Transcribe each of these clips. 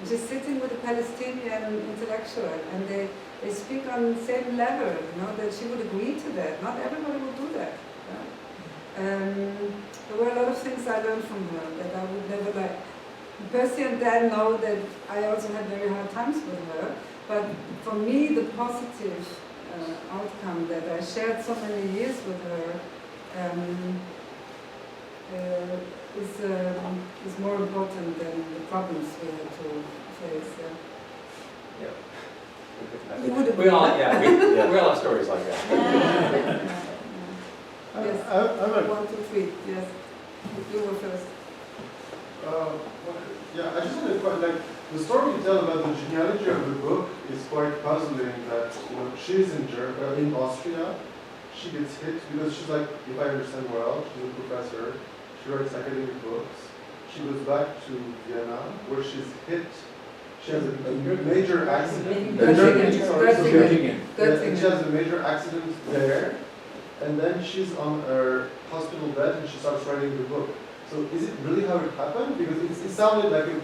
She's sitting with a Palestinian intellectual, and they speak on the same level, that she would agree to that. Not everybody would do that. There were a lot of things I learned from her that I would never like. Percy and Dan know that I also had very hard times with her, but for me the positive outcome that I shared so many years with her is more important than the problems we had to face. Yeah. You would We all, agree. we all have stories like that. Yes. I have a 1, 2, 3. Yes. You go first. Yeah, I just had a question. Like the story you tell about the genealogy of the book is quite puzzling. That she's in Austria, she gets hit because she's like, if I understand well, she's a professor. She writes academic books. She goes back to Vienna where she's hit. She has a major accident. Göttingen. She has a major accident there, and then she's on her hospital bed and she starts writing the book. So is it really how it happened? Because it sounded like a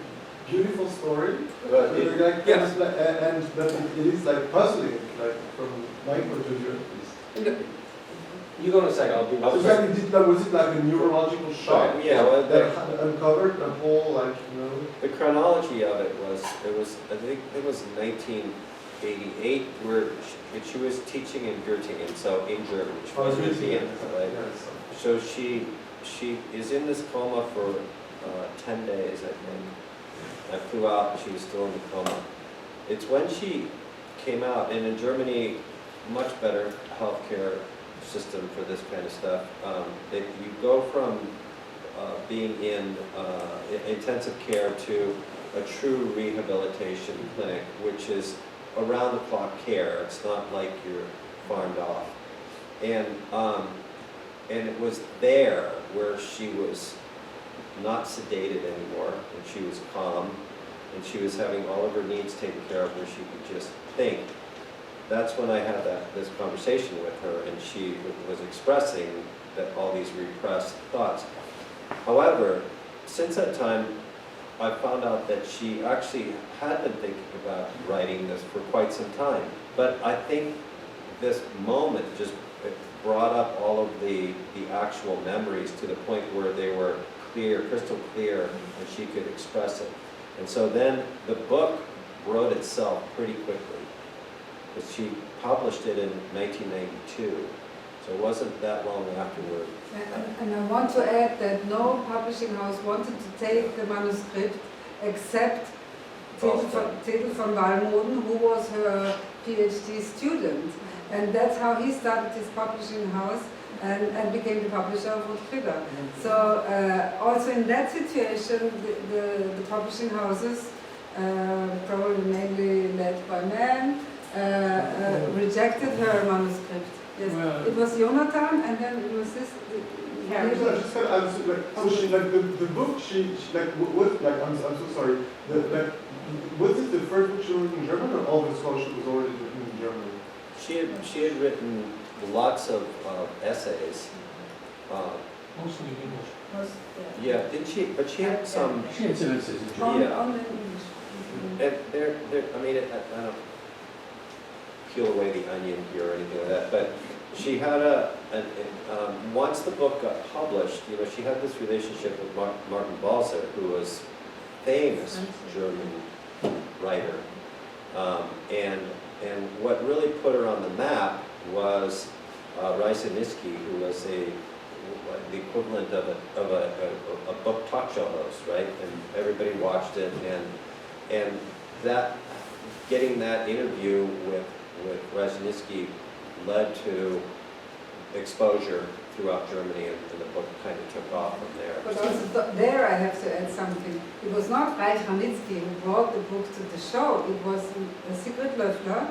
beautiful story, but and but it is like puzzling, like from my point of view at least. You go in a second. I'll So was it like a neurological shock? Yeah, well, that uncovered the whole the chronology of it was I think it was 1988 where she was teaching in Göttingen, so in Germany. She was in Vienna, right? Yeah, So she is in this coma for 10 days, I think. I flew out and she was still in the coma. It's when she came out, and in Germany, much better healthcare system for this kind of stuff. You go from being in intensive care to a true rehabilitation clinic, which is around-the-clock care. It's not like you're farmed off. And it was there where she was not sedated anymore, and she was calm, and she was having all of her needs taken care of where she could just think. That's when I had this conversation with her, and she was expressing that all these repressed thoughts. However, since that time, I found out that she actually had been thinking about writing this for quite some time. But I think this moment just brought up all of the actual memories to the point where they were clear, crystal clear, and she could express it. And so then the book wrote itself pretty quickly. But she published it in 1992, so it wasn't that long afterward. And I want to add that no publishing house wanted to take the manuscript except Theodor von Wallmoden, who was her PhD student. And that's how he started his publishing house and became the publisher of Rothkrieger. So also in that situation, the publishing houses, probably mainly led by men, rejected her manuscript. Yes, well, it was Jonathan, and then it was this. So she the book she like what like I'm so sorry. Was this the first book she wrote in German, or all the scholarship was already written in German? She had written lots of essays. Mostly in English. Yeah, didn't she? But she had some. She had some essays in German. Yeah. And I mean, I don't peel away the onion here or anything like that, but she had once the book got published, she had this relationship with Martin Balzer, who was a famous German writer, and what really put her on the map was Raisa Niski, who was the equivalent of a book talk show host, right? And everybody watched it, and that getting that interview with Raisa Niski led to exposure throughout Germany, and the book kind of took off from there. But also there I have to add something. It was not Reich Ranitzky who brought the book to the show, it was Sigrid Löffler,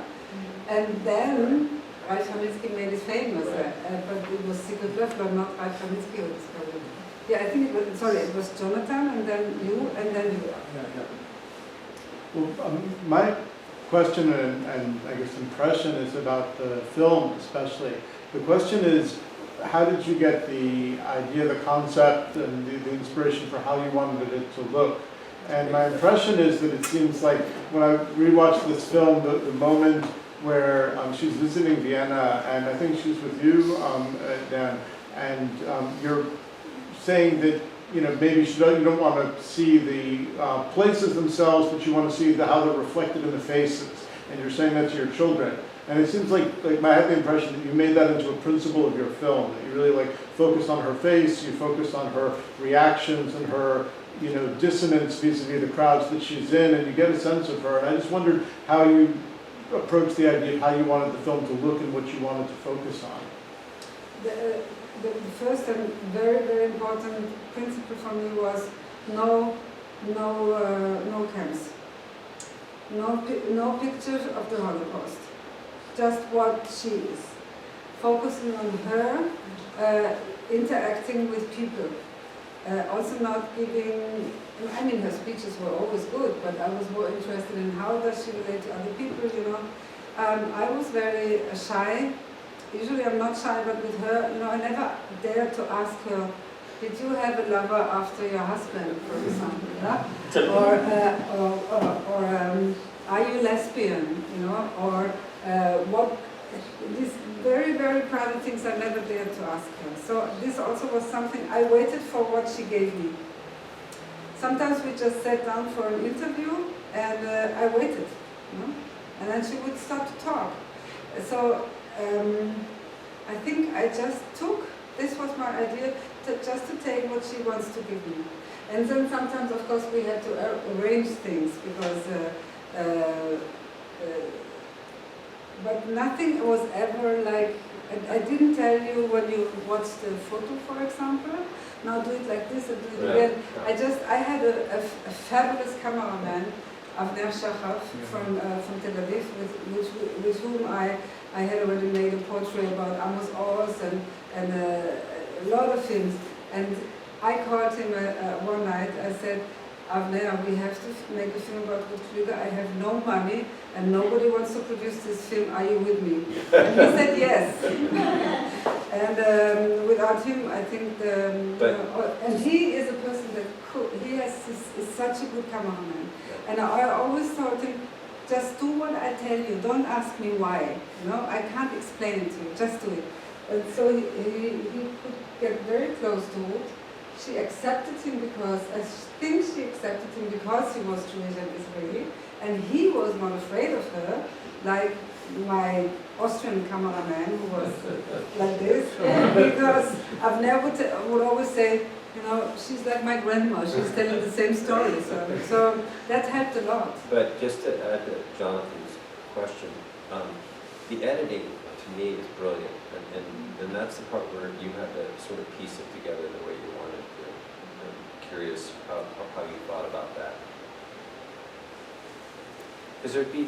and then Reich Ranitzky made it famous, right. But it was Sigrid Löffler, not Reich Ranitzky who discovered it. Yeah, I think it was Jonathan, and then you, and then you. Yeah. Well, my question and I guess impression is about the film especially. The question is, how did you get the idea, the concept, and the inspiration for how you wanted it to look? And my impression is that it seems like when I rewatched this film, the moment where she's visiting Vienna, and I think she's with you, Dan, and you're saying that maybe you don't want to see the places themselves, but you want to see how they're reflected in the faces, and you're saying that to your children. And it seems like I had the impression that you made that into a principle of your film, that you really focused on her face, you focused on her reactions and her dissonance vis-a-vis the crowds that she's in, and you get a sense of her. And I just wondered how you approached the idea of how you wanted the film to look and what you wanted to focus on. The first and very, very important principle for me was no camps, no pictures of the Holocaust, just what she is, focusing on her, interacting with people, also not giving. I mean, her speeches were always good, but I was more interested in how does she relate to other people. I was very shy. Usually I'm not shy, but with her, I never dared to ask her, did you have a lover after your husband, for example, or are you lesbian, or what, these very, very private things I never dared to ask her. So this also was something, I waited for what she gave me. Sometimes we just sat down for an interview and I waited, and then she would start to talk. So I think I just took, this was my idea, just to take what she wants to give me. And then sometimes, of course, we had to arrange things because, but nothing was ever like, I didn't tell you when you watched the photo, for example, now do it like this and do it again. I had a fabulous cameraman, Avner Shachar from Tel Aviv, with whom I had already made a portrait about Amos Oz and a lot of films. And I called him one night, I said, Avner, we have to make a film about Ruth Klüger. I have no money and nobody wants to produce this film. Are you with me? And he said yes. And without him, I think, and he is a person that is such a good cameraman. And I always told him, just do what I tell you. Don't ask me why. I can't explain it to you. Just do it. And so he could get very close to it. She accepted him because, I think she accepted him because he was Jewish and Israeli, and he was not afraid of her, like my Austrian cameraman who was like this, because Avner would always say, she's like my grandma, she's telling the same story, so that helped a lot. But just to add to Jonathan's question, the editing to me is brilliant, and that's the part where you have to sort of piece it together the way you wanted to. I'm curious how you thought about that.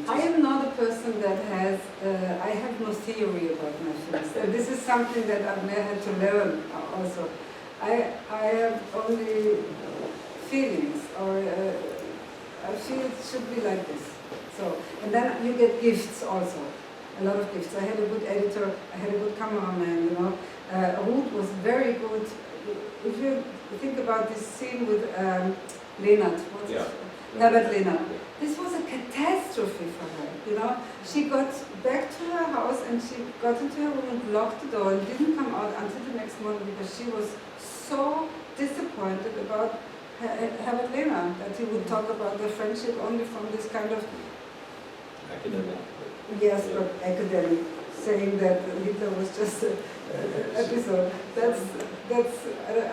I am not a person that has, I have no theory about my films. This is something that I've had to learn also. I have only feelings, or I feel it should be like this. So, and then you get gifts also, a lot of gifts. I had a good editor, I had a good cameraman, Ruth was very good. If you think about this scene with Leonard, Herbert Leonard, this was a catastrophe for her, She got back to her house and she got into her room and locked the door and didn't come out until the next morning because she was so disappointed about Herbert Leonard that he would talk about their friendship only from this kind of academic. Yes, but academic, saying that Hitler was just an episode. That's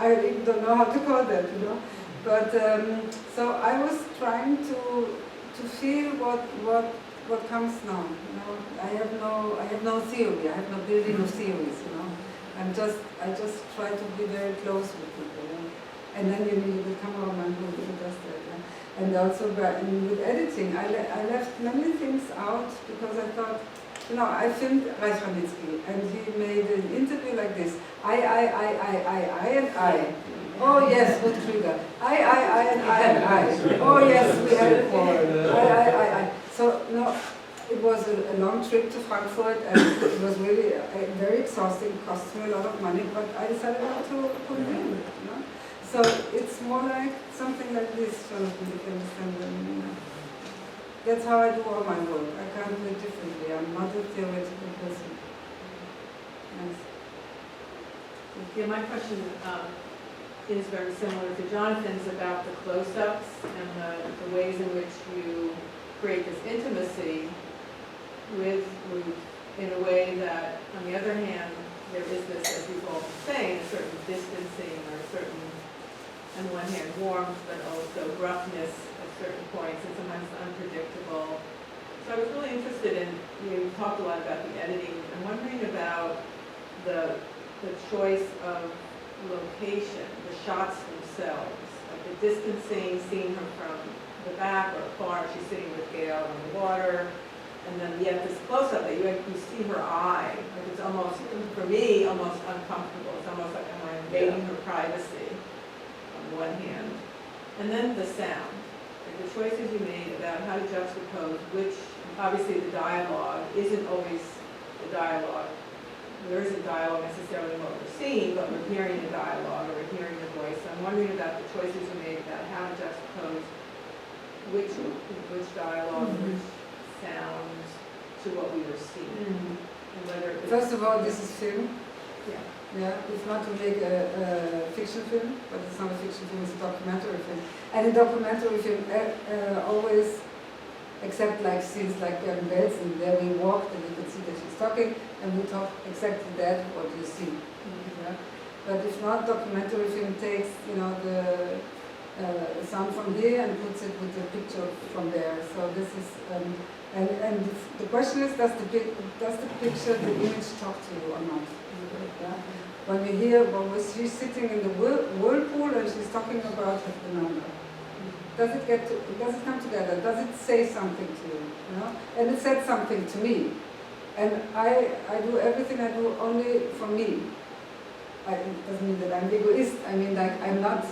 I even don't know how to call that, But so I was trying to feel what comes now. I have no theory. I have no building of theories. I just try to be very close with people. And then you need the cameraman who does that. And also with editing, I left many things out because I thought, I filmed Reich Ranitzky and he made an interview like this. I, and I. Oh yes, Ruth Klüger. I, and I. Oh yes, we had it. I. So, it was a long trip to Frankfurt and it was really very exhausting, cost me a lot of money, but I decided not to put it in. So it's more like something like this, Jonathan, if you understand what I mean. That's how I do all my work. I can't do it differently. I'm not a theoretical person. Yes. Yeah, my question is very similar to Jonathan's about the close-ups and the ways in which you create this intimacy with Ruth in a way that, on the other hand, there is this, as we've all been saying, a certain distancing or a certain, on one hand, warmth, but also gruffness at certain points, and sometimes unpredictable. So I was really interested in, you talked a lot about the editing. I'm wondering about the choice of location, the shots themselves, like the distancing, seeing her from the back or far, she's sitting with Gail on the water, and then yet this close-up that you see her eye, like it's almost, for me, almost uncomfortable. It's almost like I'm invading her privacy on one hand. And then the sound, like the choices you made about how to juxtapose, which obviously the dialogue isn't always the dialogue. There isn't dialogue necessarily in what we're seeing, but we're hearing the dialogue or we're hearing the voice. So I'm wondering about the choices you made about how to juxtapose which dialogue, which sounds to what we were seeing. And whether it's, First of all, this is film. yeah. Yeah, it's not to make a fiction film, but it's not a fiction film, it's a documentary film. And in documentary film, always, except like scenes like Bergen Belsen, there we walked and you can see that she's talking, and we talk exactly that, what you see. Yeah? But if not, documentary film takes, the sound from here and puts it with the picture from there. So this is, and the question is, does the picture, the image talk to you or not? Yeah? When we hear, she's sitting in the whirlpool and she's talking about her phenomenon. Does it come together? Does it say something to you? And it said something to me. And I do everything I do only for me. It doesn't mean that I'm egoist. I mean, like, I'm not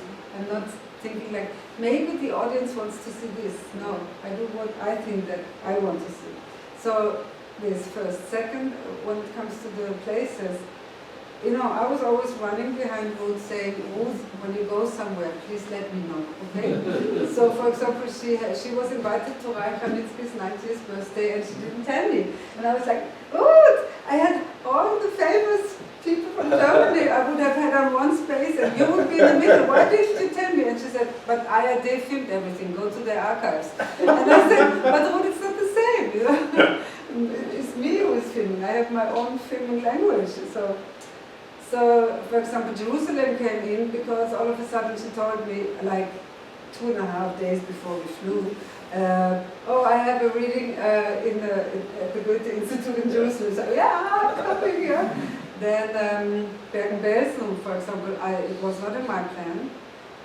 thinking like, maybe the audience wants to see this. No, I do what I think that I want to see. So this first. Second, when it comes to the places, I was always running behind Ruth saying, Ruth, when you go somewhere, please let me know, okay? So, for example, she was invited to Reich Ranitzky's 90th birthday and she didn't tell me. And I was like, Ruth, I had all the famous people from Germany I would have had on one space and you would be in the middle. Why didn't you tell me? And she said, but they filmed everything, go to their archives. And I said, but Ruth, it's not the same, It's me who is filming. I have my own filming language. So, for example, Jerusalem came in because all of a sudden she told me, like 2.5 days before we flew, I have a reading at the Goethe Institute in Jerusalem. So, yeah, I'm coming here. Then Bergen Belsen, for example, it was not in my plan,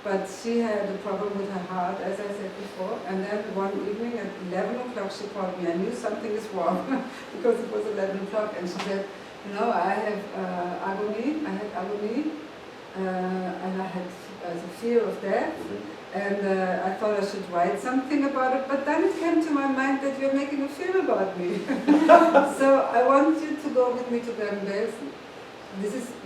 but she had a problem with her heart, as I said before. And then one evening at 11 o'clock she called me. I knew something is wrong because it was 11 o'clock, and she said, I have agony, and I had the fear of death, and I thought I should write something about it, but then it came to my mind that you're making a film about me. So I want you to go with me to Bergen Belsen.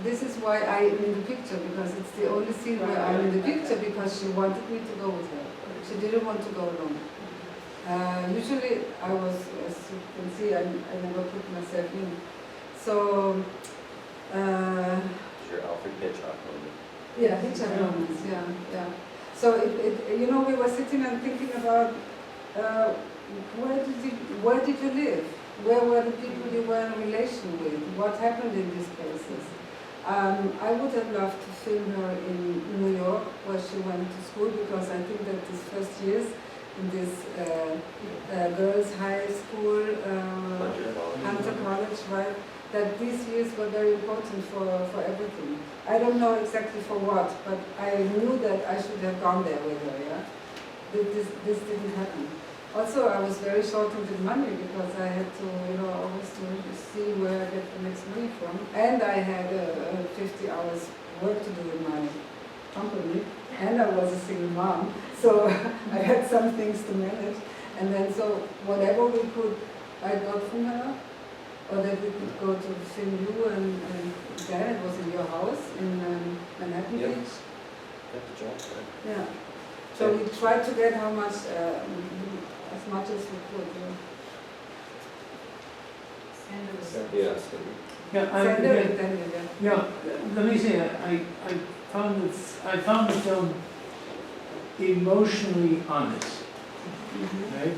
This is why I am in the picture, because it's the only scene where I'm in the picture, because she wanted me to go with her. She didn't want to go alone. Usually I was, as you can see, I never put myself in. So, Your Alfred Hitchcock moment. yeah, Hitchcock moments, yeah. So we were sitting and thinking about where did you live? Where were the people you were in relation with? What happened in these places? I would have loved to film her in New York, where she went to school, because I think that these first years in this girls' high school, Hunter College, right? That these years were very important for everything. I don't know exactly for what, but I knew that I should have gone there with her, yeah? This didn't happen. Also, I was very shortened in money because I had to, always to see where I get the next money from. And I had 50 hours work to do in my company, and I was a single mom, so I had some things to manage. And then, so whatever we could, I got from her, or that we could go to film you, and then it was in your house in Manhattan Beach. Got the job done. Yeah. So we tried to get how much, as much as we could. Yes. Yeah, Send her and then we get. yeah, let me say, I found the film emotionally honest, right?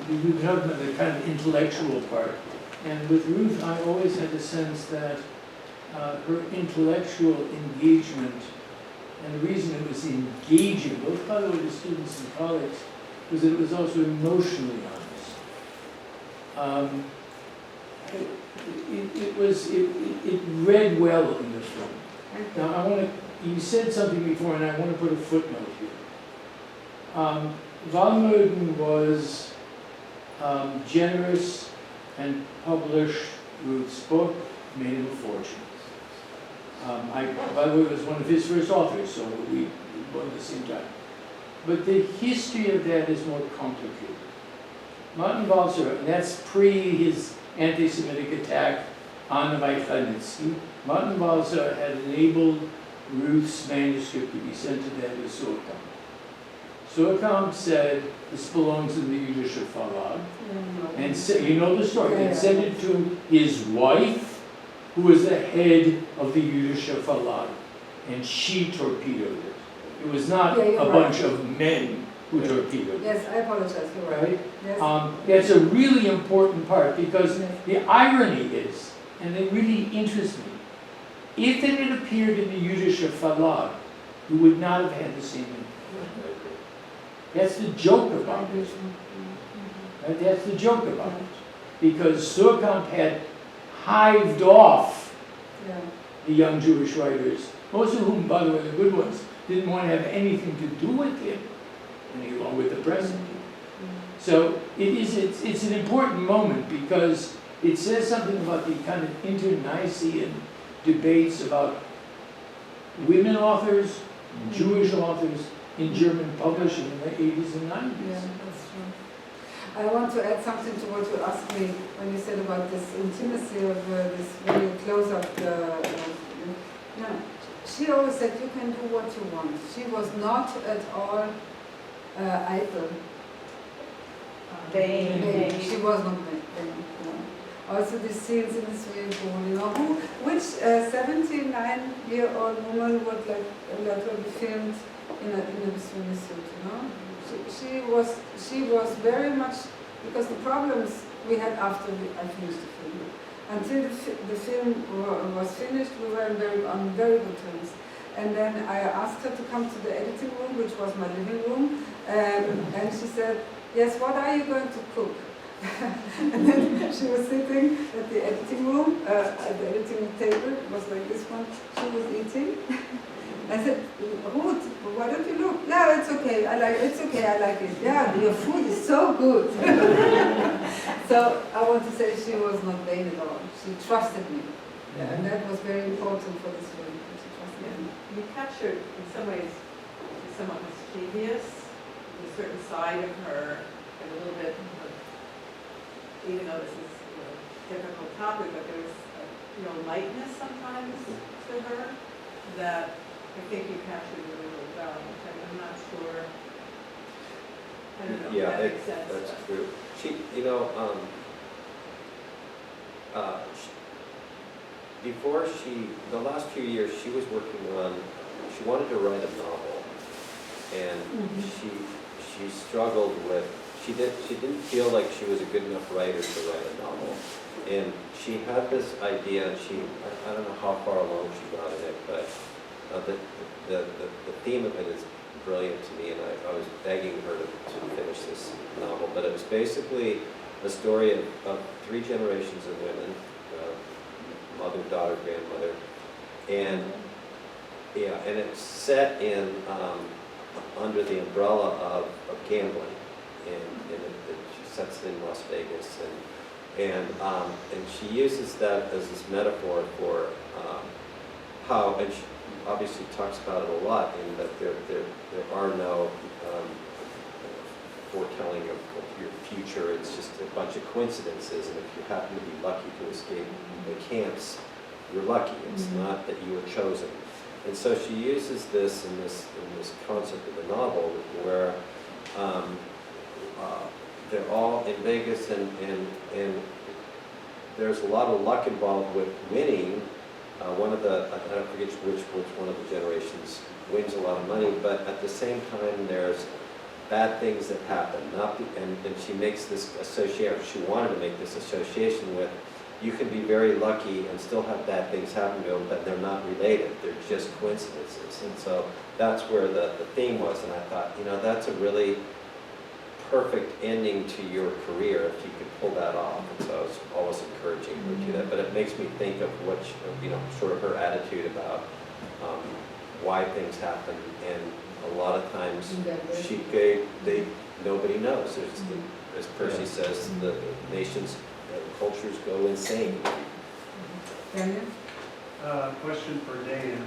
You talked about the kind of intellectual part, and with Ruth, I always had the sense that her intellectual engagement, and the reason it was engaging, both by the way to students and colleagues, was that it was also emotionally honest. It read well in the film. Now, I want to, you said something before, and I want to put a footnote here. Valmöden was generous and published Ruth's book, made him a fortune. By the way, it was one of his first authors, so we were at the same time. But the history of that is more complicated. Martin Walser, and that's pre his anti-Semitic attack on Weichanitsky, Martin Walser had enabled Ruth's manuscript to be sent to David Surkamp. Surkamp said, this belongs in the Jüdische Verlag, and you know the story, and sent it to his wife, who was the head of the Jüdische Verlag, and she torpedoed it. It was not a bunch of men who torpedoed it. Yes, I apologize, you're right. Yes. That's a really important part, because the irony is, and it really interests me, if it had appeared in the Jüdische Verlag, you would not have had the same impact. That's the joke about it. Right? That's the joke about it. Because Surkamp had hived off the young Jewish writers, most of whom, by the way, the good ones, didn't want to have anything to do with him, any along with the present. So it's an important moment, because it says something about the kind of inter-Nicene debates about women authors, Jewish authors in German publishing in the 80s and 90s. Yeah, that's true. I want to add something to what you asked me when you said about this intimacy of this very close-up. She always said you can do what you want. She was not at all idle. Vain. She was not vain. No. Also the scenes in the swimming pool, you know, which 79-year-old woman would let her be filmed in a swimming suit, you know? She was very much, because the problems we had after I finished the film. Until the film was finished, we were on very good terms. And then I asked her to come to the editing room, which was my living room, and she said, yes, what are you going to cook? And then she was sitting at the editing room, at the editing table, it was like this one, she was eating. I said, Ruth, why don't you look? Yeah, it's okay, I like it. Yeah, your food is so good. So I want to say she was not vain at all. She trusted me. Yeah, and that was very important for this film. She trusted me. You captured, in some ways, somewhat mischievous, a certain side of her, and a little bit of, even though this is a difficult topic, but there was lightness sometimes to her that I think you captured really, really well, which I'm not sure. I don't know if that makes sense. That's but. true. She, before the last few years, she was working on, she wanted to write a novel, and she struggled with, she didn't feel like she was a good enough writer to write a novel, and she had this idea, and I don't know how far along she got in it, but the theme of it is brilliant to me, and I was begging her to finish this novel, but it was basically a story of three generations of women, mother, daughter, grandmother, and it's set in under the umbrella of gambling, and she sets it in Las Vegas, and she uses that as this metaphor for how, and she obviously talks about it a lot, in that there are no foretelling of your future. It's just a bunch of coincidences, and if you happen to be lucky to escape the camps, you're lucky. It's not that you were chosen. And so she uses this in this concept of the novel where they're all in Vegas and there's a lot of luck involved with winning. One of the, I don't forget which one of the generations wins a lot of money, but at the same time there's bad things that happen. And she makes this association, she wanted to make this association with, you can be very lucky and still have bad things happen to them, but they're not related, they're just coincidences. And so that's where the theme was, and I thought, you know, that's a really perfect ending to your career if you could pull that off. And so I was always encouraging her to do that, but it makes me think of what, you know, sort of her attitude about why things happen, and a lot of times nobody knows. There's as Percy says, the nations, cultures go insane. Daniel? Question for Dan.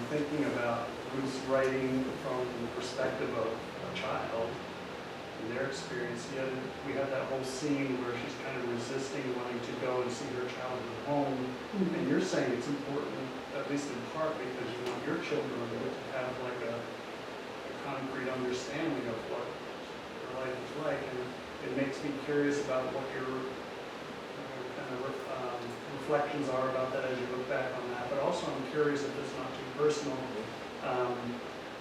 Thinking about Ruth's writing from the perspective of a child and their experience. Yet we have that whole scene where she's kind of resisting wanting to go and see her child at home. And you're saying it's important, at least in part, because you want your children to have like a concrete understanding of what their life is like. And it makes me curious about what your kind of reflections are about that as you look back on that. But also I'm curious, if it's not too personal,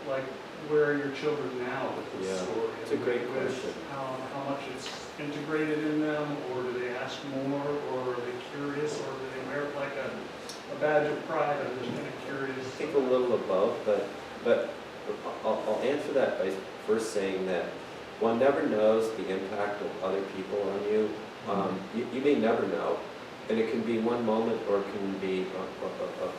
like where are your children now with this story? It's a great question. How much it's integrated in them, or do they ask more, or are they curious, or do they wear it like a badge of pride? I'm just kind of curious. I think a little of both, but I'll answer that by first saying that one never knows the impact of other people on you. You may never know, and it can be one moment or it can be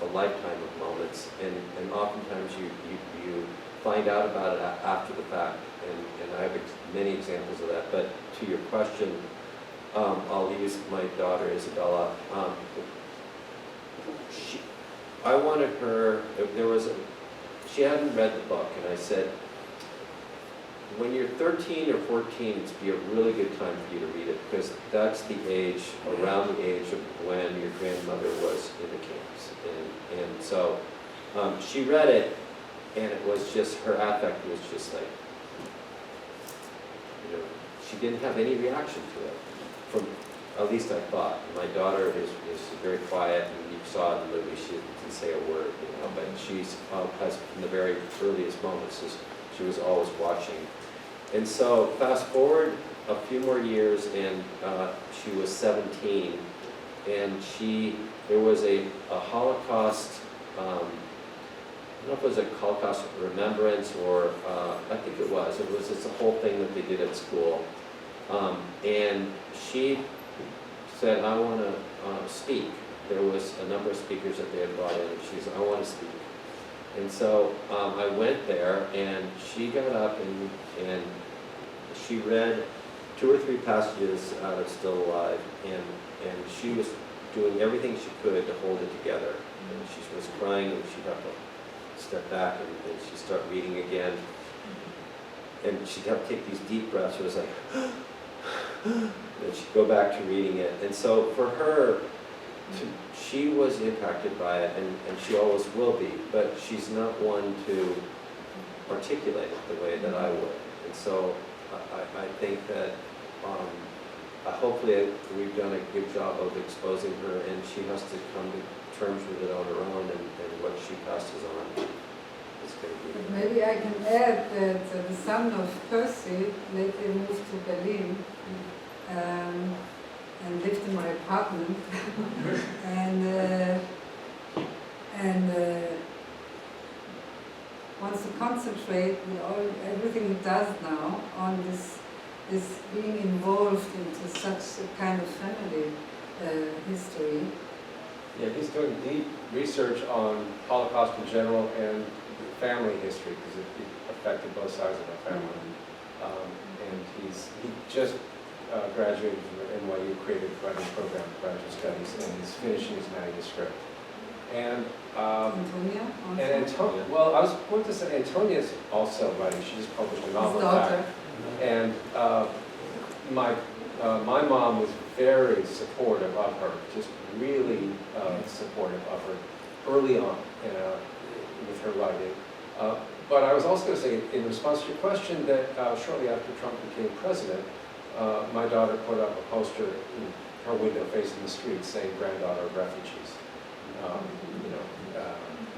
a lifetime of moments, and oftentimes you find out about it after the fact, and I have many examples of that. But to your question, I'll use my daughter Isabella. I wanted her, she hadn't read the book, and I said, when you're 13 or 14, it's be a really good time for you to read it, because that's the age, around the age of when your grandmother was in the camps. And so she read it, and it was just, her affect was just like, you know, she didn't have any reaction to it, from, at least I thought. My daughter is very quiet, and you saw in the movie, she didn't say a word, you know, but she's, has from the very earliest moments, she was always watching. And so fast forward a few more years, and she was 17, and there was a Holocaust, I don't know if it was a Holocaust remembrance, or I think it was. It's a whole thing that they did at school. And she said, I want to speak. There was a number of speakers that they had brought in, and she said, I want to speak. And so I went there, and she got up and she read 2 or 3 passages out of Still Alive, and she was doing everything she could to hold it together. And she was crying, and she'd have to step back, and she'd start reading again. And she'd have to take these deep breaths. It was like, and she'd go back to reading it. And so for her, she was impacted by it, and she always will be, but she's not one to articulate it the way that I would. And so I think that hopefully we've done a good job of exposing her, and she has to come to terms with it on her own, and what she passes on is going to be. But maybe I can add that the son of Percy lately moved to Berlin. And lived in my apartment, and wants to concentrate with everything he does now on this being involved into such a kind of family history. Yeah, he's doing deep research on Holocaust in general and family history, because it affected both sides of our family. And he just graduated from the NYU Creative Writing Program for Graduate Studies, and he's finishing his manuscript. And Antonia also? well, I was going to say Antonia's also writing. She just published a novel. His daughter. And my mom was very supportive of her, just really supportive of her early on. with her writing. But I was also going to say, in response to your question, that shortly after Trump became president, my daughter put up a poster in her window facing the street saying "Granddaughter of Refugees." You know,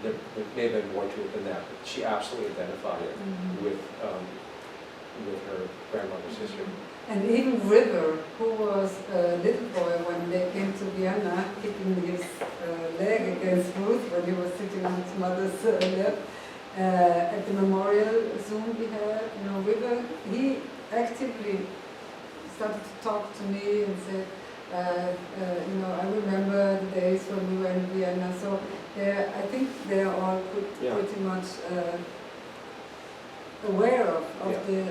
there may have been more to it than that, but she absolutely identified it with her grandmother's history. And even River, who was a little boy when they came to Vienna, kicking his leg against Ruth when he was sitting on his mother's lap, at the memorial Zoom we had, River, he actively started to talk to me and said, I remember the days when we were in Vienna. So I think they're all pretty much aware of the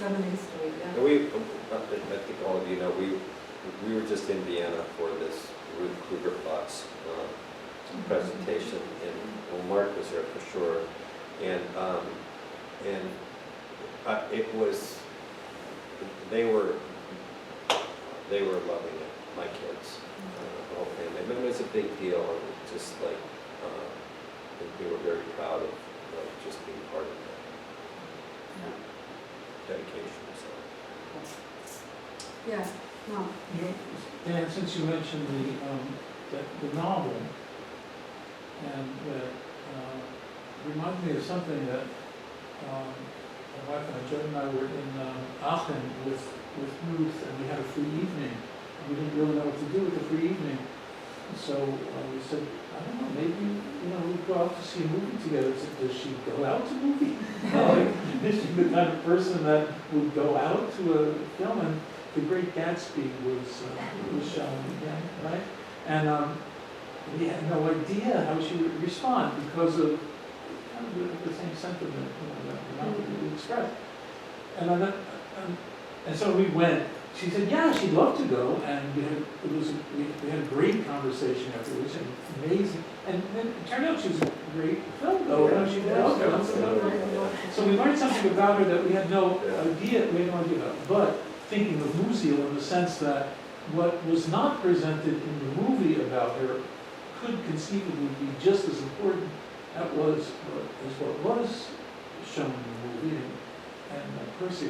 family history. Yeah. And I think all of you know, we were just in Vienna for this Ruth Kluger-Platz presentation, and Mark was there for sure, and it was, they were loving it, my kids, the whole family. I mean, it was a big deal, and just like, I think we were very proud of just being part of that dedication. So. Yeah, no. Dan, since you mentioned the novel, and reminded me of something that my wife and Joe and I were in Aachen with Ruth, and we had a free evening. We didn't really know what to do with the free evening. So we said, I don't know, maybe, we'd go out to see a movie together. So does she go out to movies? Is she the kind of person that would go out to a film? And The Great Gatsby was shown again, right? And we had no idea how she would respond because of kind of the same sentiment that we expressed. And so we went. She said, yeah, she'd love to go, and we had a great conversation afterwards, and amazing. And then it turned out she was a great film goer. She loved films. So we learned something about her that we had no idea about. But thinking of Musial in the sense that what was not presented in the movie about her could conceivably be just as important. That was what was shown in the movie. And Percy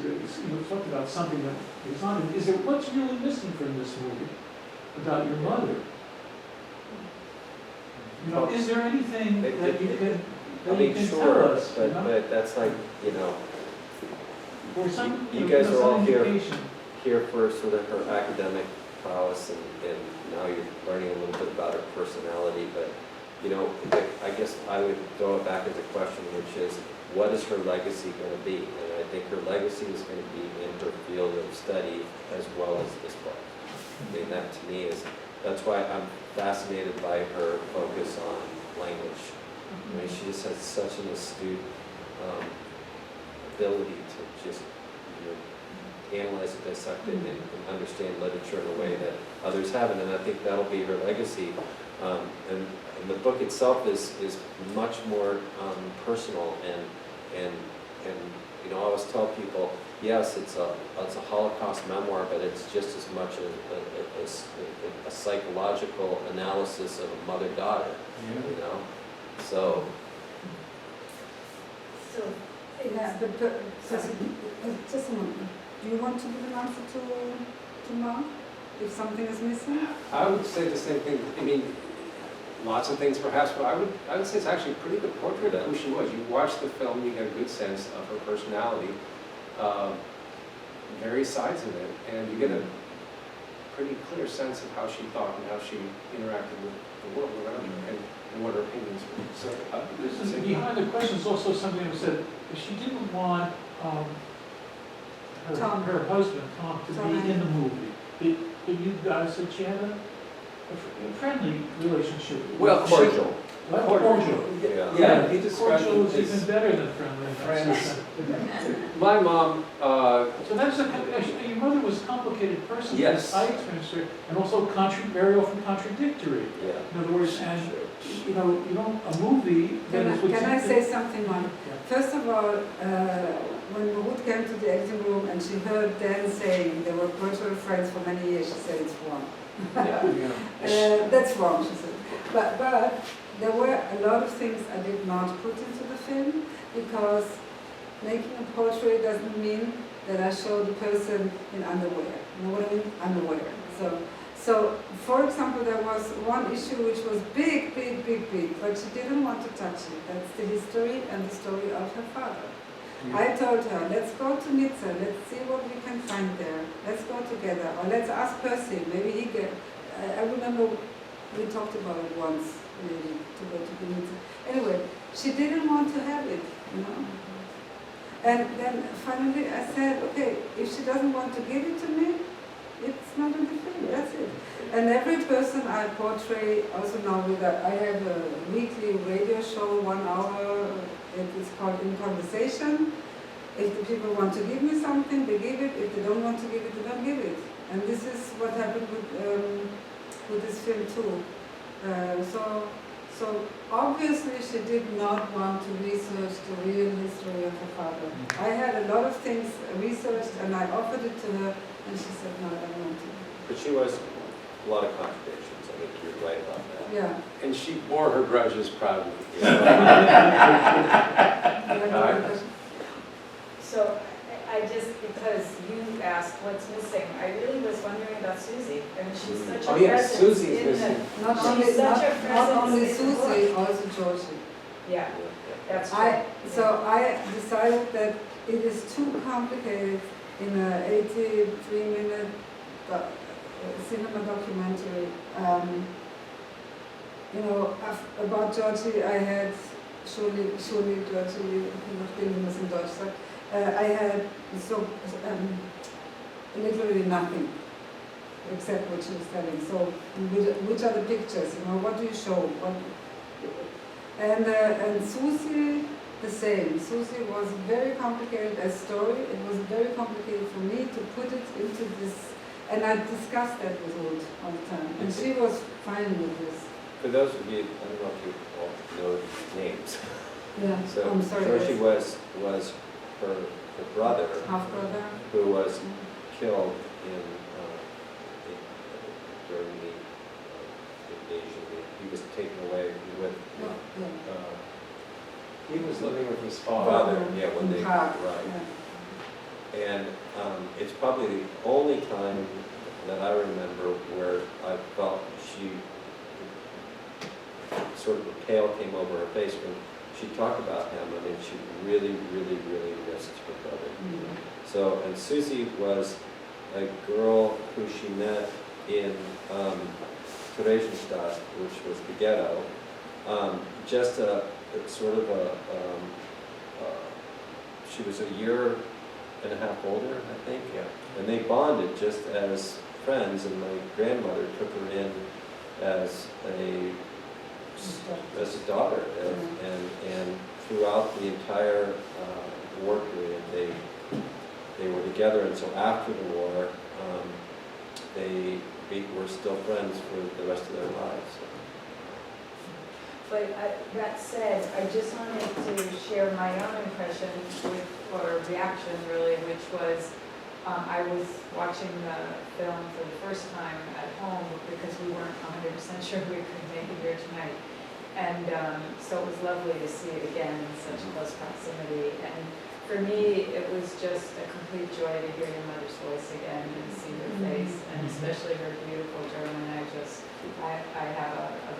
talked about something that is not. Is there what's really missing from this movie about your mother? Is there anything that you can tell us? But that's like Or some, you guys are all indication. here for sort of her academic prowess, and now you're learning a little bit about her personality. But I guess I would throw it back into question, which is, what is her legacy going to be? And I think her legacy is going to be in her field of study as well as this book. I mean, that to me that's why I'm fascinated by her focus on language. I mean, she just has such an astute ability to just analyze it, dissect it, and understand literature in a way that others haven't. And I think that'll be her legacy. And the book itself is much more personal, and I always tell people, yes, it's a Holocaust memoir, but it's just as much a psychological analysis of a mother-daughter. So. Yeah, but just a moment. Do you want to give an answer to Mark if something is missing? I would say the same thing. I mean, lots of things perhaps, but I would say it's actually a pretty good portrait of who she was. You watch the film, you get a good sense of her personality, various sides of it, and you get a pretty clear sense of how she thought and how she interacted with the world around her, and what her opinions were. So behind the question is also something that said she didn't want her husband, Tom, to be in the movie. But you guys said she had a friendly relationship. Well, cordial. Cordial. Yeah, he described cordial it is even better than friendly. Friends. My mom. So that's your mother was a complicated person. Yes. I experienced her, and also very often contradictory. Yeah. In other words, and a movie. Can I say something, Mark? Yeah. First of all, when Ruth came to the acting room and she heard Dan saying they were virtual friends for many years, she said it's wrong. Yeah. That's wrong, she said. But there were a lot of things I did not put into the film because making a portrait doesn't mean that I show the person in underwear. You know what I mean? Underwear. So, for example, there was one issue which was big, but she didn't want to touch it. That's the history and the story of her father. I told her, let's go to Nizza, let's see what we can find there. Let's go together, or let's ask Percy, maybe he can. I remember we talked about it once, maybe, to go to Nizza. Anyway, she didn't want to have it, you know. And then finally I said, okay, if she doesn't want to give it to me, it's not in the film, that's it. And every person I portray, also now I have a weekly radio show, 1 hour, it is called In Conversation. If the people want to give me something, they give it. If they don't want to give it, they don't give it. And this is what happened with this film too. So obviously she did not want to research the real history of her father. I had a lot of things researched and I offered it to her and she said, no, I don't want to. But she was a lot of contradictions, I think you're right about that. Yeah. And she bore her grudges proudly. You have another question? So I just, because you asked what's missing, I really was wondering about Susie. I mean, she's such a Oh, yeah, presence Susie's in missing. Not She's only, such a not presence only in the Susie, book. also Georgie. Yeah, that's true. So I decided that it is too complicated in an 83-minute cinema documentary. You know, about Georgie, I had Schuli, Georgie, noch bin ich in Deutsch sagt, I had so literally nothing except what she was telling. So, which are the pictures? You know, what do you show? And Susie, the same. Susie was very complicated as story. It was very complicated for me to put it into this, and I discussed that with Ruth all the time, and she was fine with this. For those of you, I don't know if you all know names. Yeah, So I'm sorry. Georgie was her brother, Half brother. who was killed during the invasion. He was taken away with. He was living with his Father, father. yeah, when In they, Prague, right. yeah. And it's probably the only time that I remember where I felt she sort of a pale came over her face when she talked about him. I mean, she really missed her brother. Mm-hmm. So, and Susie was a girl who she met in Theresienstadt, which was the ghetto. Just a sort of she was a year and a half older, I think. Yeah. And they bonded just as friends, and my grandmother took her in as a daughter, and throughout the entire war period, they were together, and so after the war, they were still friends for the rest of their lives. But that said, I just wanted to share my own impression or reaction really, which was I was watching the film for the first time at home because we weren't 100% sure we could make it here tonight. And so it was lovely to see it again in such close proximity. And for me, it was just a complete joy to hear your mother's voice again and see her face, and especially her beautiful German. I have a